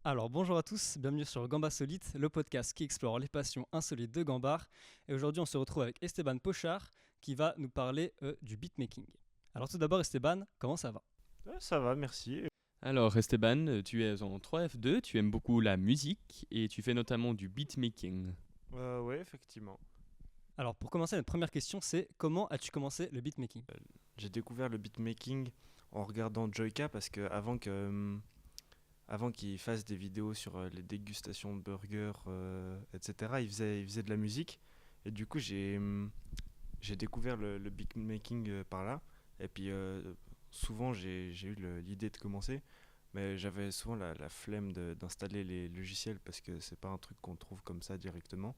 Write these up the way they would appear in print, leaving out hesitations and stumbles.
Alors bonjour à tous, bienvenue sur Gamba Solite, le podcast qui explore les passions insolites de Gambard. Et aujourd'hui on se retrouve avec Esteban Pochard qui va nous parler du beatmaking. Alors tout d'abord Esteban, comment ça va? Ça va, merci. Alors Esteban, tu es en 3F2, tu aimes beaucoup la musique et tu fais notamment du beatmaking. Ouais, effectivement. Alors pour commencer, notre première question c'est comment as-tu commencé le beatmaking? J'ai découvert le beatmaking en regardant Joyka parce que avant qu'il fasse des vidéos sur les dégustations de burgers, etc., il faisait de la musique. Et du coup, j'ai découvert le beatmaking par là. Et puis, souvent, j'ai eu l'idée de commencer. Mais j'avais souvent la flemme d'installer les logiciels parce que c'est pas un truc qu'on trouve comme ça directement.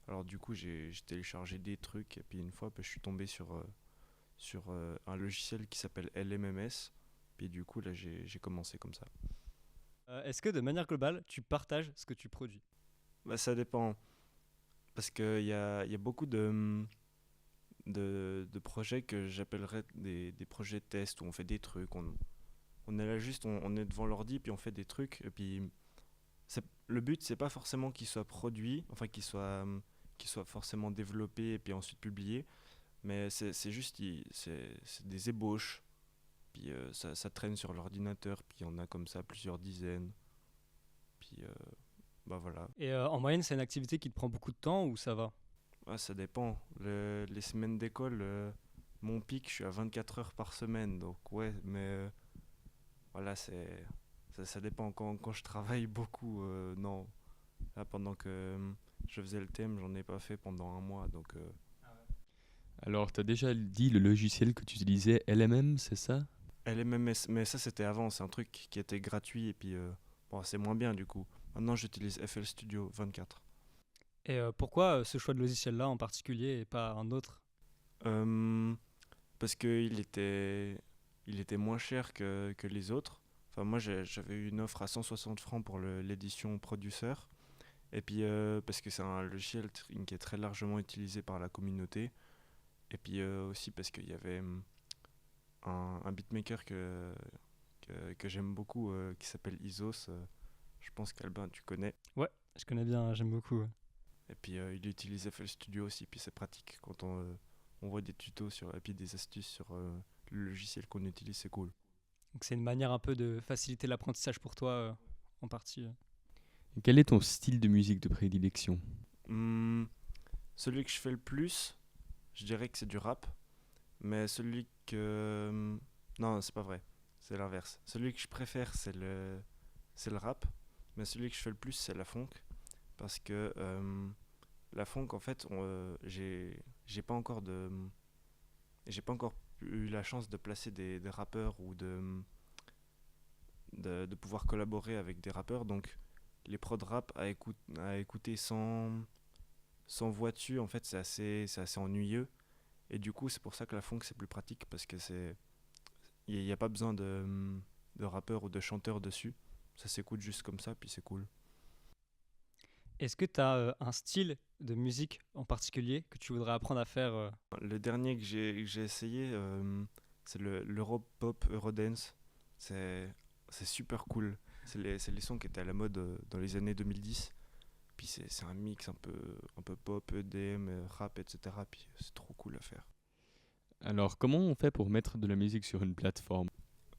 Alors du coup, j'ai téléchargé des trucs et puis une fois, je suis tombé sur un logiciel qui s'appelle LMMS. Puis du coup, là, j'ai commencé comme ça. Est-ce que de manière globale tu partages ce que tu produis? Bah, ça dépend. Parce qu'il y a beaucoup de projets que j'appellerais des projets de test où on fait des trucs. On est là juste, on est devant l'ordi, puis on fait des trucs. Et puis, le but, c'est pas forcément qu'il soit produit, enfin qu'il soit forcément développé et puis ensuite publié. Mais c'est juste, c'est des ébauches. Puis ça traîne sur l'ordinateur, puis il y en a comme ça plusieurs dizaines. Puis bah voilà. Et en moyenne c'est une activité qui te prend beaucoup de temps ou ça va? Ouais, ça dépend. Les semaines d'école, mon pic, je suis à 24 heures par semaine. Donc ouais, mais voilà, ça dépend. Quand je travaille beaucoup, non. Là, pendant que je faisais le thème, j'en ai pas fait pendant un mois. Donc Alors tu as déjà dit le logiciel que tu utilisais, LMM, c'est ça? LMMS, mais ça c'était avant, c'est un truc qui était gratuit et puis bon, c'est moins bien du coup. Maintenant j'utilise FL Studio 24. Et pourquoi ce choix de logiciel là en particulier et pas un autre? Euh, Parce il était moins cher que les autres. Enfin moi j'avais eu une offre à 160 francs pour l'édition Producer. Et puis parce que c'est un logiciel qui est très largement utilisé par la communauté. Et puis aussi parce qu'il y avait un beatmaker que j'aime beaucoup qui s'appelle Isos. Je pense qu'Albin tu connais. Ouais, je connais bien, j'aime beaucoup. Ouais. Et puis il utilise FL Studio aussi, puis c'est pratique quand on voit des tutos et puis des astuces sur le logiciel qu'on utilise, c'est cool. Donc c'est une manière un peu de faciliter l'apprentissage pour toi en partie. Et quel est ton style de musique de prédilection? Hmm, Celui que je fais le plus, je dirais que c'est du rap, mais celui que... Non, c'est pas vrai, c'est l'inverse. Celui que je préfère, c'est le rap, mais celui que je fais le plus, c'est la funk, parce que la funk, en fait, j'ai pas encore j'ai pas encore eu la chance de placer des rappeurs ou de pouvoir collaborer avec des rappeurs. Donc les prods rap à écouter sans voix dessus, en fait, c'est assez ennuyeux. Et du coup, c'est pour ça que la funk, c'est plus pratique parce que il n'y a pas besoin de rappeur ou de chanteur dessus. Ça s'écoute juste comme ça, puis c'est cool. Est-ce que tu as un style de musique en particulier que tu voudrais apprendre à faire Le dernier que j'ai essayé, c'est l'Europop Eurodance. C'est c'est super cool. C'est les sons qui étaient à la mode dans les années 2010. Puis c'est un mix un peu pop, EDM, rap, etc. Puis c'est trop cool à faire. Alors comment on fait pour mettre de la musique sur une plateforme?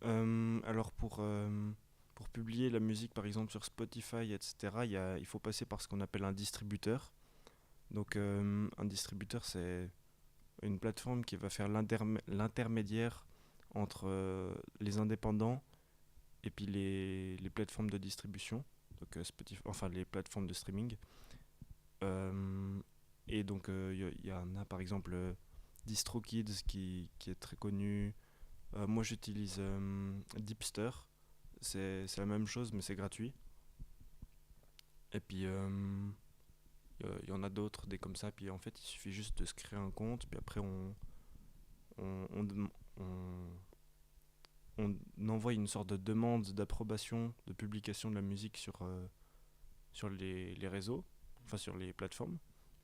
Alors pour publier la musique par exemple sur Spotify, etc., il faut passer par ce qu'on appelle un distributeur. Donc un distributeur c'est une plateforme qui va faire l'intermédiaire entre les indépendants et puis les plateformes de distribution, donc Spotify, enfin les plateformes de streaming. Euh, et donc il y en a par exemple DistroKids qui est très connu. Moi j'utilise Deepster, c'est la même chose mais c'est gratuit. Et puis il y en a d'autres, des comme ça. Puis en fait il suffit juste de se créer un compte, puis après on, on, dem- on- on envoie une sorte de demande d'approbation de publication de la musique sur les réseaux, enfin sur les plateformes.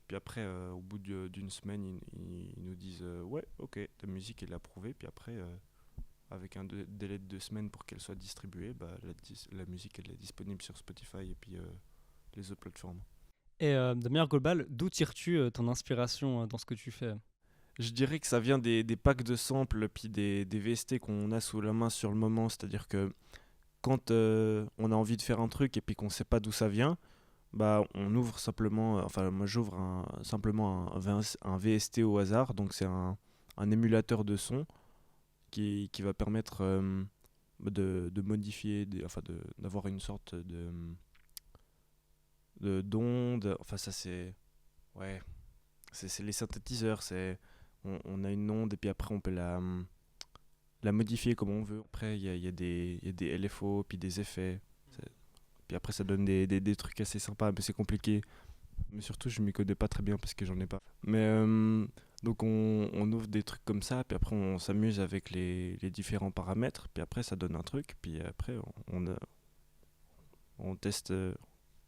Puis après, au bout d'une semaine, ils nous disent ouais, ok, ta musique est approuvée. Puis après, avec un délai de 2 semaines pour qu'elle soit distribuée, bah, la musique elle est disponible sur Spotify et puis les autres plateformes. Et de manière globale, d'où tires-tu ton inspiration dans ce que tu fais? Je dirais que ça vient des packs de samples puis des VST qu'on a sous la main sur le moment, c'est-à-dire que quand on a envie de faire un truc et puis qu'on sait pas d'où ça vient, bah on ouvre simplement, enfin moi j'ouvre simplement un VST au hasard, donc c'est un émulateur de son qui va permettre de modifier, d'avoir une sorte d'onde, enfin ça c'est, ouais, c'est les synthétiseurs, on a une onde et puis après on peut la modifier comme on veut. Après il y a des LFO puis des effets. Puis après, ça donne des trucs assez sympas, mais c'est compliqué. Mais surtout, je m'y connais pas très bien parce que j'en ai pas. Mais donc, on ouvre des trucs comme ça, puis après, on s'amuse avec les différents paramètres, puis après, ça donne un truc, puis après, on teste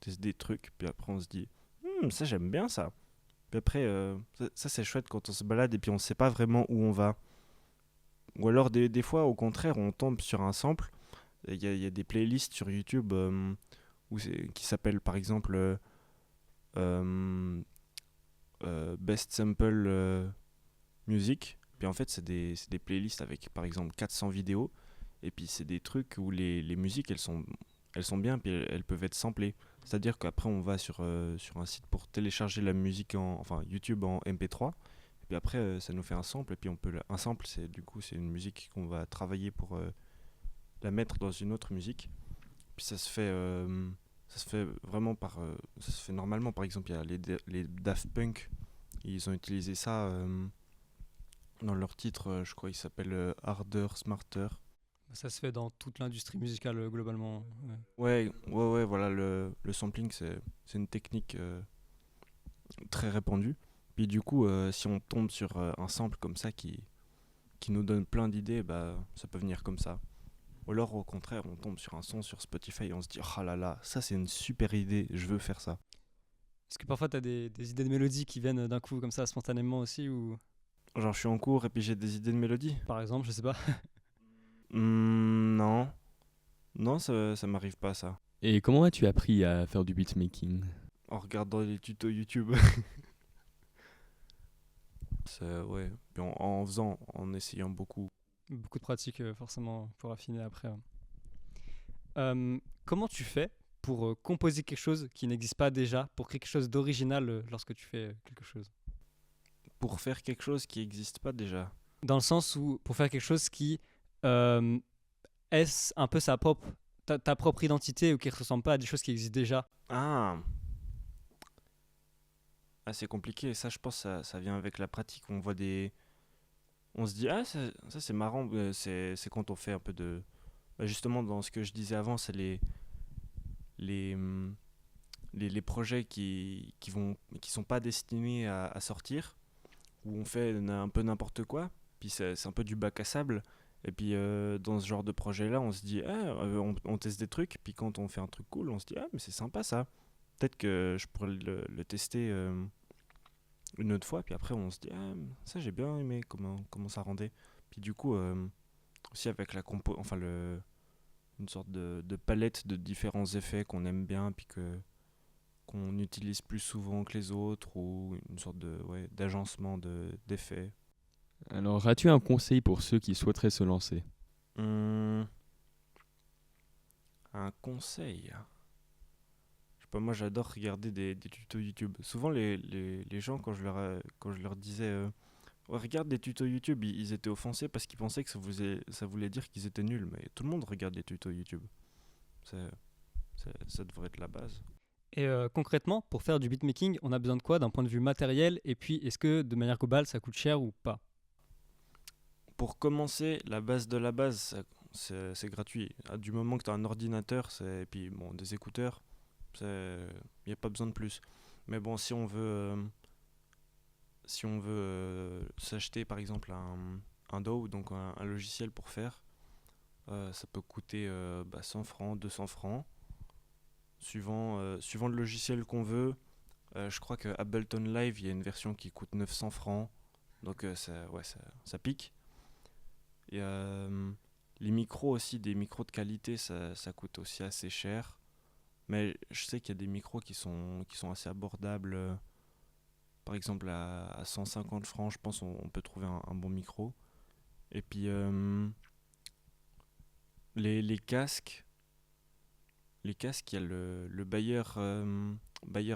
des trucs, puis après, on se dit, ça, j'aime bien ça. Puis après, ça, c'est chouette quand on se balade et puis on sait pas vraiment où on va. Ou alors, des fois, au contraire, on tombe sur un sample. Il y a des playlists sur YouTube qui s'appellent par exemple Best Sample Music. Puis en fait, c'est des playlists avec par exemple 400 vidéos. Et puis c'est des trucs où les musiques elles sont bien, puis elles peuvent être samplées. C'est-à-dire qu'après on va sur un site pour télécharger la musique enfin YouTube en MP3. Et puis après ça nous fait un sample. Et puis un sample, c'est une musique qu'on va travailler pour la mettre dans une autre musique. Puis ça se fait vraiment ça se fait normalement. Par exemple, il y a les Daft Punk, ils ont utilisé ça dans leur titre, je crois il s'appelle Harder, Smarter. Ça se fait dans toute l'industrie musicale globalement. Ouais, voilà, le sampling, c'est une technique très répandue. Puis du coup, si on tombe sur un sample comme ça qui nous donne plein d'idées, bah, ça peut venir comme ça. Ou alors au contraire, on tombe sur un son sur Spotify et on se dit oh là là, ça c'est une super idée, je veux faire ça. Est-ce que parfois tu as des idées de mélodies qui viennent d'un coup comme ça spontanément aussi ou Genre je suis en cours et puis j'ai des idées de mélodie. par exemple, je sais pas. Non, non, ça m'arrive pas ça. Et comment as-tu appris à faire du beatmaking? En regardant les tutos YouTube. Ouais, puis en faisant, en essayant beaucoup. Beaucoup de pratique forcément pour affiner après. Comment tu fais pour composer quelque chose qui n'existe pas déjà, pour créer quelque chose d'original lorsque tu fais quelque chose? Pour faire quelque chose qui n'existe pas déjà. Dans le sens où, pour faire quelque chose qui euh, est un peu ta propre identité ou qui ne ressemble pas à des choses qui existent déjà. Ah, c'est compliqué. Ça, je pense, ça vient avec la pratique. On se dit, ah, ça c'est marrant. C'est quand on fait un peu de. Bah, justement, dans ce que je disais avant, c'est les, hum, les projets qui sont pas destinés à sortir, où on fait un peu n'importe quoi. Puis c'est un peu du bac à sable. Et puis dans ce genre de projet-là, on se dit, on teste des trucs. Puis quand on fait un truc cool, on se dit, ah, mais c'est sympa ça. Peut-être que je pourrais le tester une autre fois. Puis après, on se dit, ah, ça j'ai bien aimé comment ça rendait. Puis du coup, aussi avec la compo, enfin une sorte de palette de différents effets qu'on aime bien, puis qu'on utilise plus souvent que les autres, ou une sorte d'agencement d'effets. Alors, as-tu un conseil pour ceux qui souhaiteraient se lancer? Hum, un conseil. Je sais pas, moi j'adore regarder des tutos YouTube. Souvent les gens, quand je leur disais ouais, regarde des tutos YouTube, ils étaient offensés parce qu'ils pensaient que ça voulait dire qu'ils étaient nuls. Mais tout le monde regarde des tutos YouTube. C'est- Ça devrait être la base. Et concrètement, pour faire du beatmaking, on a besoin de quoi d'un point de vue matériel? Et puis, est-ce que de manière globale, ça coûte cher ou pas? Pour commencer, la base de la base, c'est gratuit. Du moment que tu as un ordinateur et puis bon, des écouteurs, il n'y a pas besoin de plus. Mais bon, si on veut s'acheter par exemple un DAW, donc un logiciel pour faire, ça peut coûter 100 francs, 200 francs, suivant le logiciel qu'on veut. Je crois que Ableton Live, il y a une version qui coûte 900 francs, donc ça pique. Et Les micros aussi, des micros de qualité, ça coûte aussi assez cher. Mais je sais qu'il y a des micros qui sont assez abordables. Par exemple, à 150 francs, je pense on peut trouver un bon micro. Et puis, les casques, il y a le Bayer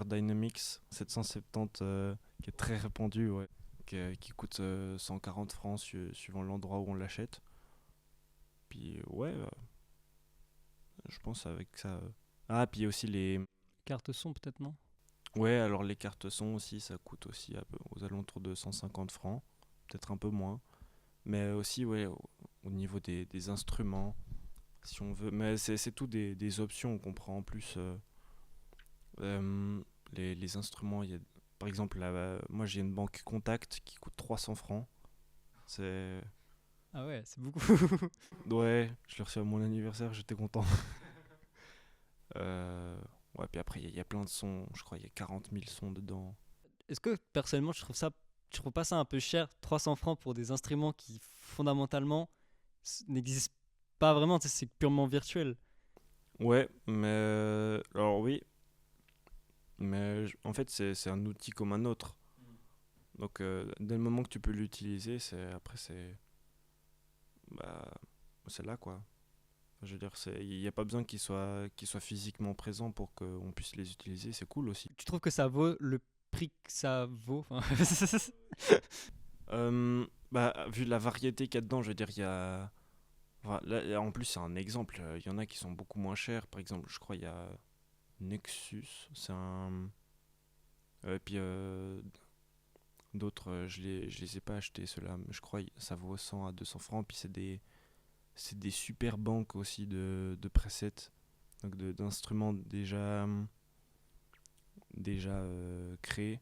Dynamics 770 qui est très répandu, ouais, qui coûte 140 francs suivant l'endroit où on l'achète. Puis, ouais, je pense avec ça. Ah, puis aussi les. Carte son peut-être, non? Ouais, alors les cartes son aussi, ça coûte aussi aux alentours de 150 francs, peut-être un peu moins. Mais aussi, ouais, au niveau des instruments, si on veut. Mais c'est tout des options qu'on prend en plus. Euh, les instruments, par exemple, là, moi j'ai une banque Contact qui coûte 300 francs. C'est. Ah ouais, c'est beaucoup. Ouais, je l'ai reçu à mon anniversaire, j'étais content. Euh, Ouais, puis après, il y a plein de sons, je crois il y a 40 000 sons dedans. Est-ce que personnellement, je trouve pas ça un peu cher, 300 francs pour des instruments qui fondamentalement n'existent pas vraiment, tu sais, c'est purement virtuel. Ouais, mais. Alors oui, mais en fait, c'est un outil comme un autre. Donc, dès le moment que tu peux l'utiliser, après, bah, c'est là, quoi. Je veux dire, il n'y a pas besoin qu'il soit physiquement présent pour qu'on puisse les utiliser, c'est cool aussi. Tu trouves que ça vaut le prix que ça vaut? Enfin, Bah, vu la variété qu'il y a dedans, je veux dire, il y a. Enfin, là, en plus, c'est un exemple. Il y en a qui sont beaucoup moins chers. Par exemple, je crois il y a Nexus. C'est un. Puis d'autres, je les ai pas achetés, ceux-là. Mais je crois que ça vaut 100 à 200 francs. Puis c'est des super banques aussi de presets. Donc d'instruments déjà créés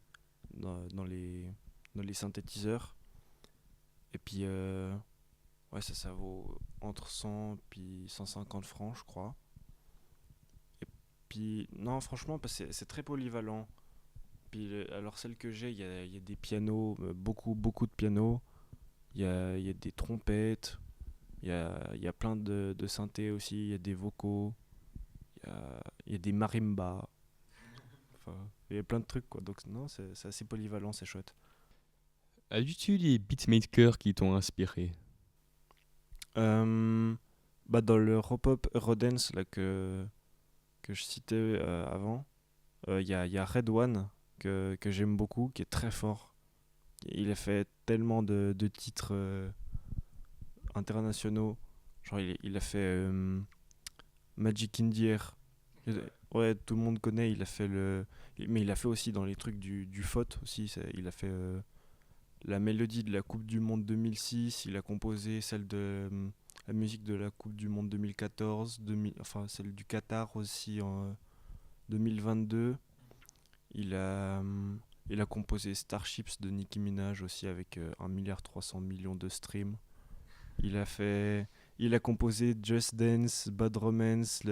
dans les synthétiseurs. Et puis, ouais, ça vaut entre 100 puis 150 francs, je crois. Et puis, non, franchement, parce que c'est très polyvalent. Puis, alors, celle que j'ai, il y a des pianos, beaucoup, beaucoup de pianos. Il y a des trompettes. Il y a plein de synthés aussi. Il y a des vocaux. Il y a des marimbas. Enfin, il y a plein de trucs, quoi. Donc, non, c'est assez polyvalent, c'est chouette. As-tu des beatmakers qui t'ont inspiré? Euh, Bah dans le Robop Eurodance là, que je citais avant, il y a Red One que j'aime beaucoup, qui est très fort. Il a fait tellement de titres internationaux. Genre, il a fait Magic in the Air. Ouais, tout le monde connaît. Il a fait mais il a fait aussi dans les trucs du FOT aussi. Il a fait la mélodie de la Coupe du Monde 2006. Il a composé celle de la musique de la Coupe du Monde 2014, enfin celle du Qatar aussi en 2022. Il a, il a composé Starships de Nicki Minaj aussi avec 1,3 milliard de streams. Il a fait, il a composé Just Dance, Bad Romance,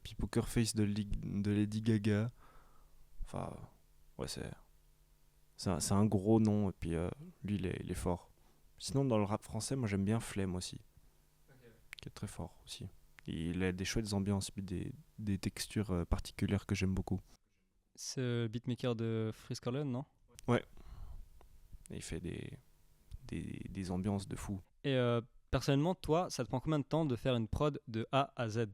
puis Poker Face de Lady Gaga. Enfin, ouais, c'est un gros nom et puis lui il est fort. Sinon dans le rap français, moi j'aime bien Flemme aussi, qui est très fort aussi. Il a des chouettes ambiances puis des textures particulières que j'aime beaucoup. c'est le beatmaker de Freeze Corleone, non? Ouais, et il fait des ambiances de fou. Et personnellement, toi, ça te prend combien de temps de faire une prod de A à Z?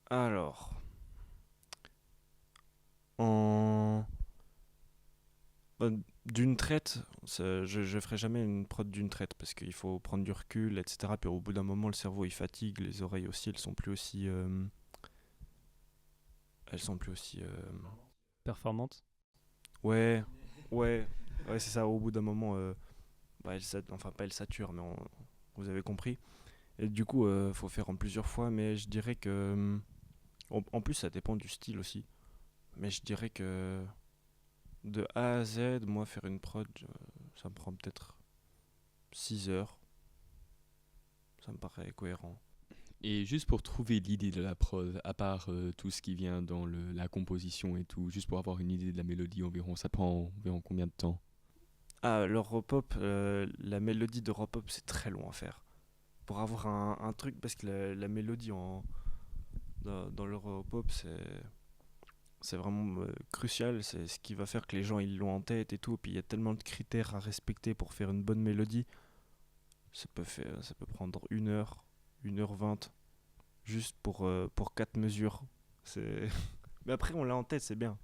Alors, en d'une traite, je ferai jamais une prod d'une traite parce qu'il faut prendre du recul, etc. Puis au bout d'un moment, le cerveau il fatigue, les oreilles aussi, elles sont plus aussi. Performante? Ouais, ouais, ouais, c'est ça. Au bout d'un moment, bah, enfin pas elles saturent, mais vous avez compris. Et du coup, faut faire en plusieurs fois, mais je dirais que, en plus, ça dépend du style aussi. Mais je dirais que de A à Z, moi, faire une prod, ça me prend peut-être 6 heures. Ça me paraît cohérent. Et juste pour trouver l'idée de la prod, à part tout ce qui vient dans la composition et tout, juste pour avoir une idée de la mélodie environ, ça prend environ combien de temps? Ah, le Robop, la mélodie de Robop, c'est très long à faire. pour avoir un truc, parce que la mélodie dans l'Europop, c'est vraiment crucial. C'est ce qui va faire que les gens ils l'ont en tête et tout. Puis il y a tellement de critères à respecter pour faire une bonne mélodie. Ça peut prendre 1 heure, 1h20, juste pour 4 mesures. C'est... Mais après, on l'a en tête, c'est bien.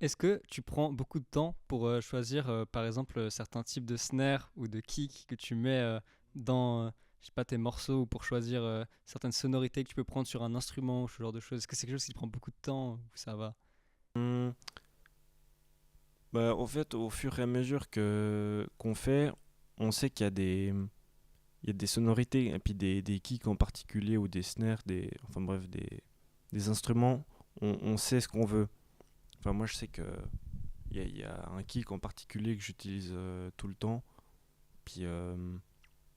Est-ce que tu prends beaucoup de temps pour choisir, par exemple, certains types de snare ou de kick que tu mets dans, je sais pas, tes morceaux, ou pour choisir certaines sonorités que tu peux prendre sur un instrument, ou ce genre de choses? Est-ce que c'est quelque chose qui prend beaucoup de temps ou ça va? Hum, Bah, en fait, au fur et à mesure qu'on fait, on sait il y a des sonorités, et puis des kicks en particulier, ou des snares, enfin bref, des instruments, on sait ce qu'on veut. Enfin, moi, je sais que il y a un kick en particulier que j'utilise tout le temps. Puis,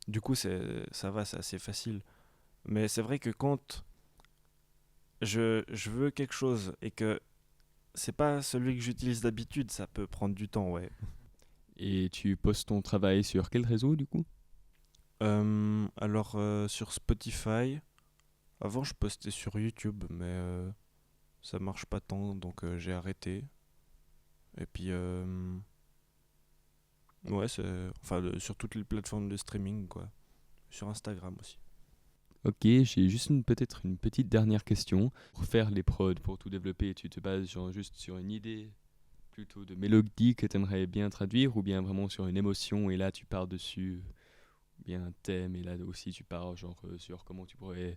du coup, ça va, c'est assez facile. Mais c'est vrai que quand je veux quelque chose et que c'est pas celui que j'utilise d'habitude, ça peut prendre du temps, ouais. Et tu postes ton travail sur quel réseau du coup? Alors, sur Spotify, avant je postais sur YouTube, mais ça marche pas tant, donc j'ai arrêté. Et puis, ouais, enfin, sur toutes les plateformes de streaming, quoi. Sur Instagram aussi. Ok, j'ai juste peut-être une petite dernière question. Pour faire les prods, pour tout développer, tu te bases genre juste sur une idée plutôt de mélodie que tu aimerais bien traduire ou bien vraiment sur une émotion et là tu pars dessus, ou bien un thème et là aussi tu pars genre sur comment tu pourrais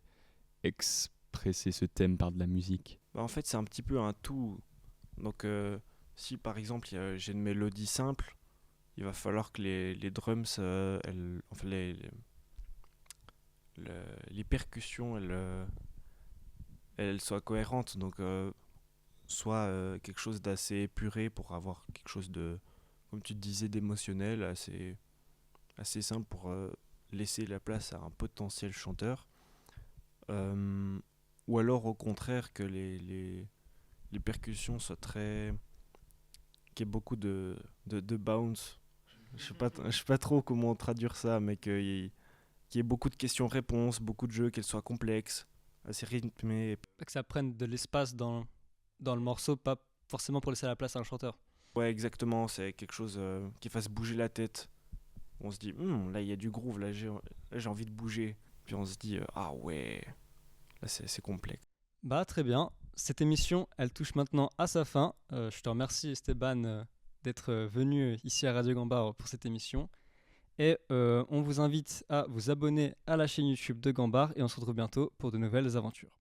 expresser ce thème par de la musique. Bah, en fait, c'est un petit peu un tout. Donc, si par exemple j'ai une mélodie simple, il va falloir que les drums, enfin, les percussions, elles soient cohérentes. Donc, soit quelque chose d'assez épuré pour avoir quelque chose de, comme tu te disais, d'émotionnel, assez simple pour laisser la place à un potentiel chanteur. Euh, ou alors au contraire que les percussions soient qu'il y ait beaucoup de bounce. Je sais pas trop comment traduire ça, mais qu'il y ait beaucoup de questions-réponses, beaucoup de jeux, qu'elles soient complexes, assez rythmées. Pas que ça prenne de l'espace dans le morceau, pas forcément pour laisser la place à un chanteur. Ouais, exactement, c'est quelque chose qui fasse bouger la tête. On se dit, là il y a du groove, là j'ai envie de bouger. Puis on se dit, ah ouais, là c'est complexe. Bah très bien, cette émission elle touche maintenant à sa fin. Je te remercie Esteban d'être venu ici à Radio Gambard pour cette émission. Et on vous invite à vous abonner à la chaîne YouTube de Gambard et on se retrouve bientôt pour de nouvelles aventures.